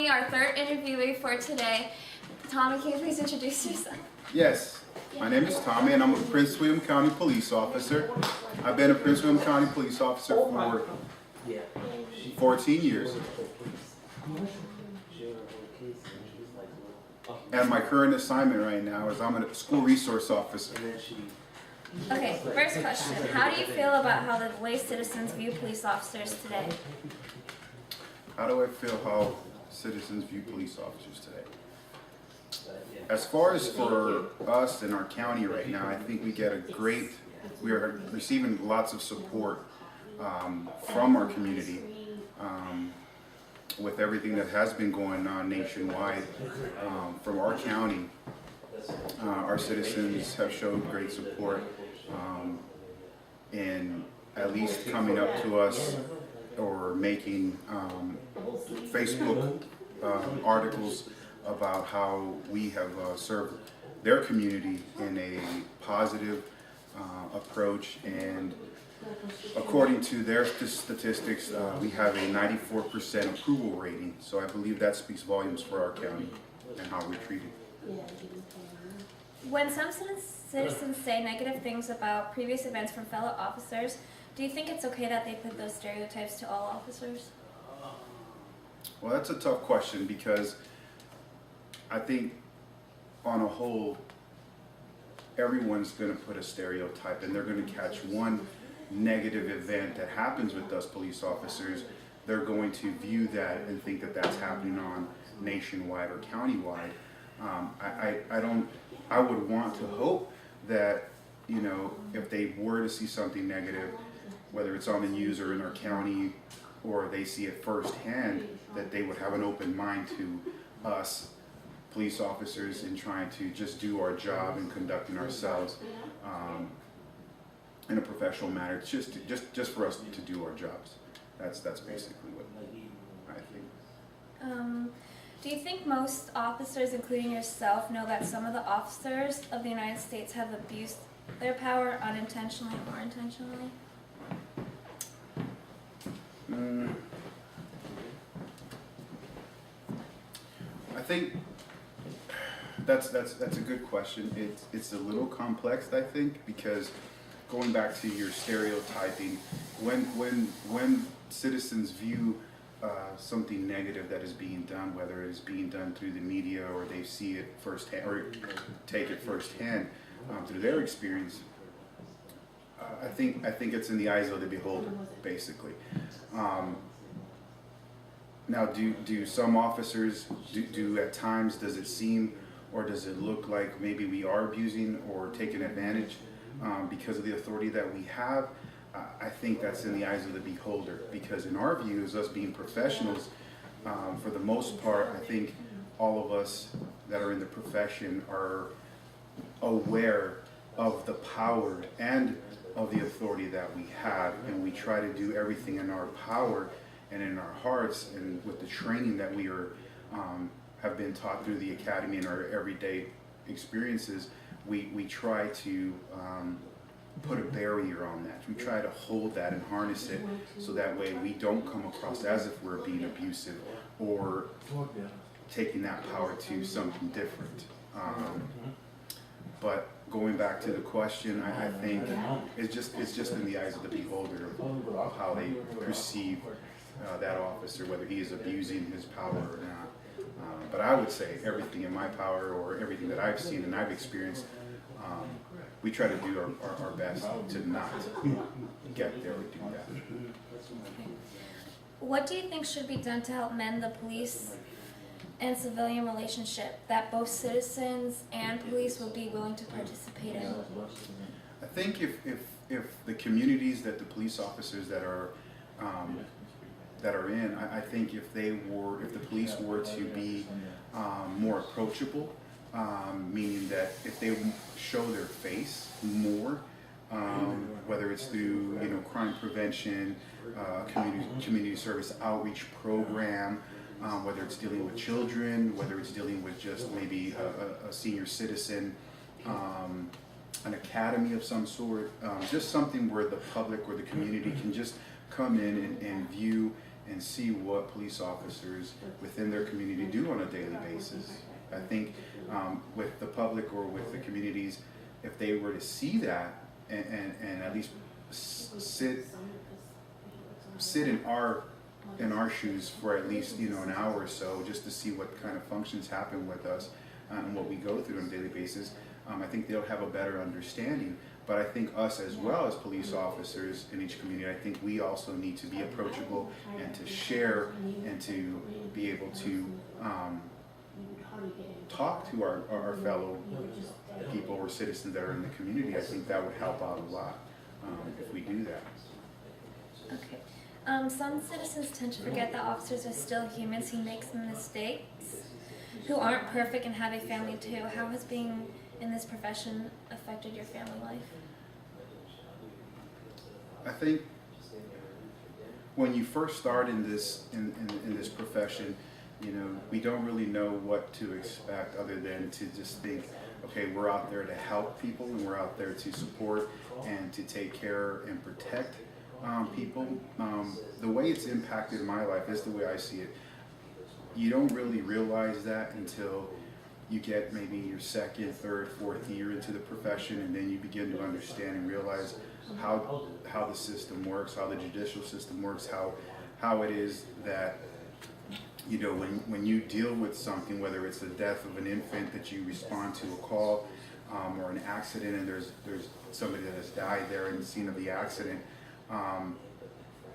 Our third interviewee for today. Tommy, can you please introduce yourself? Yes, my name is Tommy and I'm a Prince William County police officer. I've been a Prince William County police officer for 14 years. And my current assignment right now is I'm a school resource officer. Okay, first question. How do you feel about how the way citizens view police officers today? How do I feel how citizens view police officers today? As far as for us in our county right now, I think we are receiving lots of support from our community with everything that has been going on nationwide. From our county, our citizens have showed great support in at least coming up to us or making Facebook articles about how we have served their community in a positive approach, and according to their statistics, we have a 94% approval rating. So I believe that speaks volumes for our county and how we're treated. When some citizens say negative things about previous events from fellow officers, do you think it's okay that they put those stereotypes to all officers? Well, that's a tough question because I think on a whole, everyone's going to put a stereotype and they're going to catch one negative event that happens with us police officers. They're going to view that and think that that's happening on nationwide or countywide. I would want to hope that, you know, if they were to see something negative, whether it's on the news or in our county, or they see it firsthand, that they would have an open mind to us police officers in trying to just do our job and conducting ourselves in a professional manner, just for us to do our jobs. That's basically what I think. Do you think most officers, including yourself, know that some of the officers of the United States have abused their power unintentionally or intentionally? I think that's a good question. It's a little complex, I think, because going back to your stereotyping, when citizens view something negative that is being done, whether it is being done through the media or they see it firsthand or take it firsthand through their experience, I think it's in the eyes of the beholder, basically. Now, do some officers do at times, does it seem or does it look like maybe we are abusing or taking advantage because of the authority that we have? I think that's in the eyes of the beholder, because in our view, as us being professionals, for the most part, I think all of us that are in the profession are aware of the power and of the authority that we have, and we try to do everything in our power and in our hearts, and with the training that we are have been taught through the academy and our everyday experiences, we try to put a barrier on that. We try to hold that and harness it so that way we don't come across as if we're being abusive or taking that power to something different. But going back to the question, I think it's just in the eyes of the beholder of how they perceive that officer, whether he is abusing his power or not. But I would say everything in my power, or everything that I've seen and I've experienced, we try to do our best to not get there or do that. What do you think should be done to help mend the police and civilian relationship that both citizens and police will be willing to participate in? I think if the communities that the police officers that are in, I think if the police were to be more approachable, meaning that if they show their face more, whether it's through crime prevention, community service outreach program, whether it's dealing with children, whether it's dealing with just maybe a senior citizen, an academy of some sort, just something where the public or the community can just come in and view and see what police officers within their community do on a daily basis. I think with the public or with the communities, if they were to see that and at least sit in our shoes for at least an hour or so, just to see what kind of functions happen with us and what we go through on a daily basis, I think they'll have a better understanding. But I think us as well as police officers in each community, I think we also need to be approachable and to share and to be able to talk to our fellow people or citizens that are in the community. I think that would help out a lot if we do that. Okay. Some citizens tend to forget that officers are still humans who make some mistakes, who aren't perfect and have a family too. How has being in this profession affected your family life? I think when you first start in this profession, we don't really know what to expect other than to just think, okay, we're out there to help people and we're out there to support and to take care and protect people. The way it's impacted my life is the way I see it. You don't really realize that until you get maybe your second, third, fourth year into the profession, and then you begin to understand and realize how the system works, how the judicial system works, how it is that when you deal with something, whether it's the death of an infant, that you respond to a call or an accident, and there's somebody that has died there in the scene of the accident,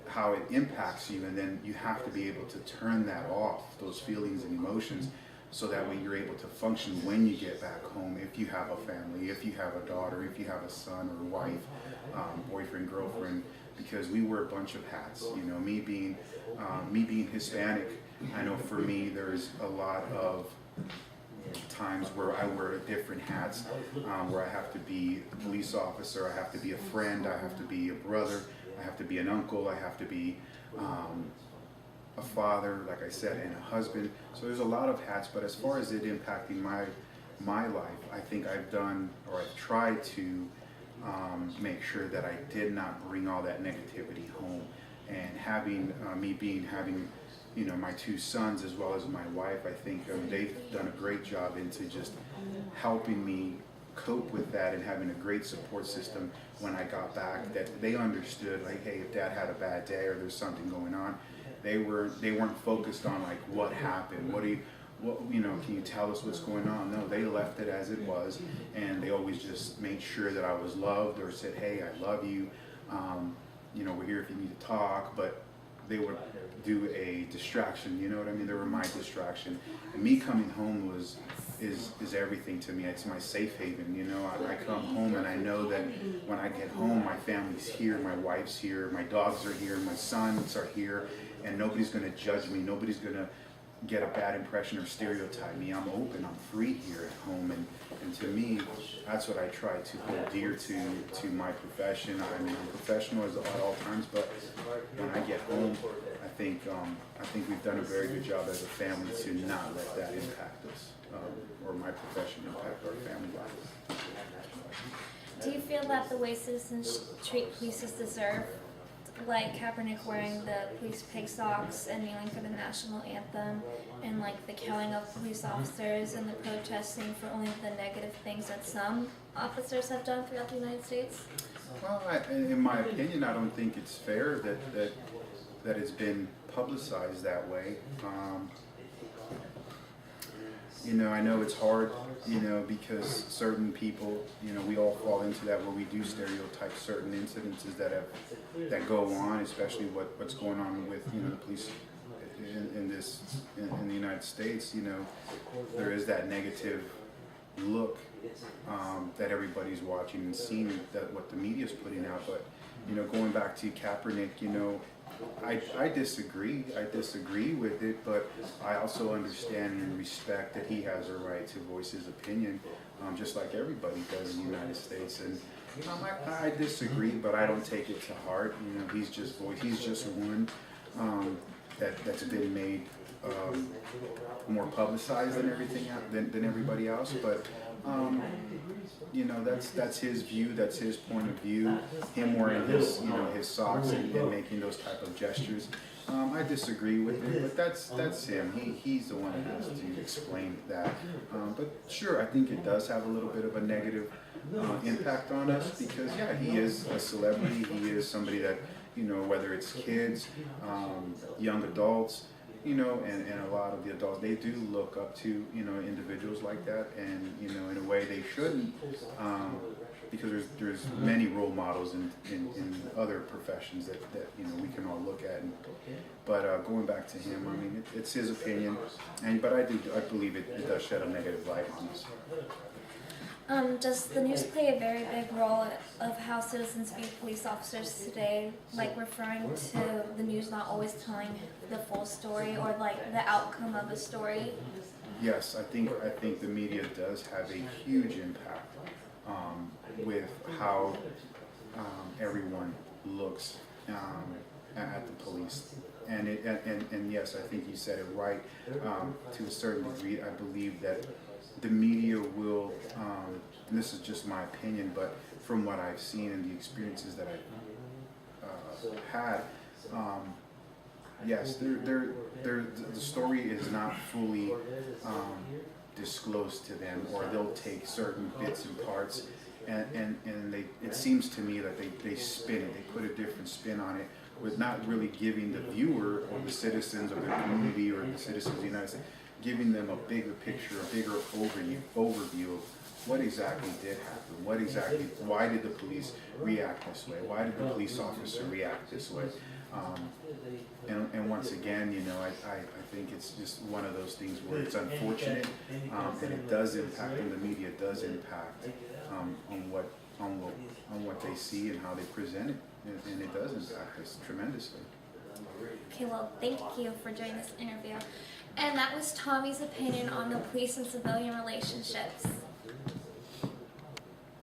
how it impacts you, and then you have to be able to turn that off, those feelings and emotions, so that way you're able to function when you get back home, if you have a family, if you have a daughter, if you have a son or a wife, boyfriend, girlfriend, because we wear a bunch of hats. Me being Hispanic, I know for me there's a lot of times where I wear different hats, where I have to be a police officer, I have to be a friend, I have to be a brother, I have to be an uncle, I have to be a father, like I said, and a husband. So there's a lot of hats, but as far as it impacting my life, I think I've done, or I've tried to make sure that I did not bring all that negativity home. And having my two sons as well as my wife, I think they've done a great job into just helping me cope with that and having a great support system when I got back, that they understood, like, hey, if Dad had a bad day or there's something going on, they weren't focused on like what happened, can you tell us what's going on? No, they left it as it was, and they always just made sure that I was loved, or said, hey, I love you, we're here if you need to talk. But they would do a distraction, you know what I mean? They were my distraction. And me coming home is everything to me. It's my safe haven, I come home and I know that when I get home, my family's here, my wife's here, my dogs are here, my sons are here, and nobody's gonna judge me, nobody's gonna get a bad impression or stereotype me. I'm open, I'm free here at home, and to me, that's what I try to hold dear to my profession. I mean, I'm professional at all times, but when I get home, I think we've done a very good job as a family to not let that impact us, or my profession impact our family life. Do you feel that the way citizens treat police is deserved? Like Kaepernick wearing the police pig socks and kneeling for the national anthem, and like the killing of police officers and the protesting for only the negative things that some officers have done throughout the United States? Well, in my opinion, I don't think it's fair that it's been publicized that way. I know it's hard, because certain people, we all fall into that, where we do stereotype certain incidences that go on, especially what's going on with, the police in the United States. There is that negative look that everybody's watching and seeing, that what the media's putting out. But, going back to Kaepernick, I disagree. I disagree with it, but I also understand and respect that he has a right to voice his opinion, just like everybody does in the United States. And I disagree, but I don't take it to heart. He's just one that's been made more publicized than than everybody else. But that's his view, that's his point of view. Him wearing his socks and making those type of gestures, I disagree with it, but that's him. He's the one who has to explain that. But sure, I think it does have a little bit of a negative impact on us because yeah, he is a celebrity. He is somebody that, you know, whether it's kids, young adults, you know, and a lot of the adults, they do look up to, you know, individuals like that, and you know, in a way they shouldn't, because there's many role models in other professions that you know we can all look at. But going back to him, I mean, it's his opinion, but I believe it does shed a negative light on us. Does the news play a very big role of how citizens view police officers today, like referring to the news not always telling the full story or like the outcome of a story? Yes, I think the media does have a huge impact with how everyone looks at the police, and yes, I think you said it right. To a certain degree, I believe that the media will, and this is just my opinion, but from what I've seen and the experiences that I've had, yes, the story is not fully disclosed to them, or they'll take certain bits and parts, and it seems to me that they spin it, they put a different spin on it, with not really giving the viewer or the citizens of the community or the citizens of the United States, giving them a bigger picture, a bigger overview of what exactly did happen, why did the police react this way, why did the police officer react this way, and once again, you know, I think it's just one of those things where it's unfortunate, and it does impact, and the media does impact on what they see and how they present it, and it does impact us tremendously. Okay, well, thank you for doing this interview. And that was Tommy's opinion on the police and civilian relationships.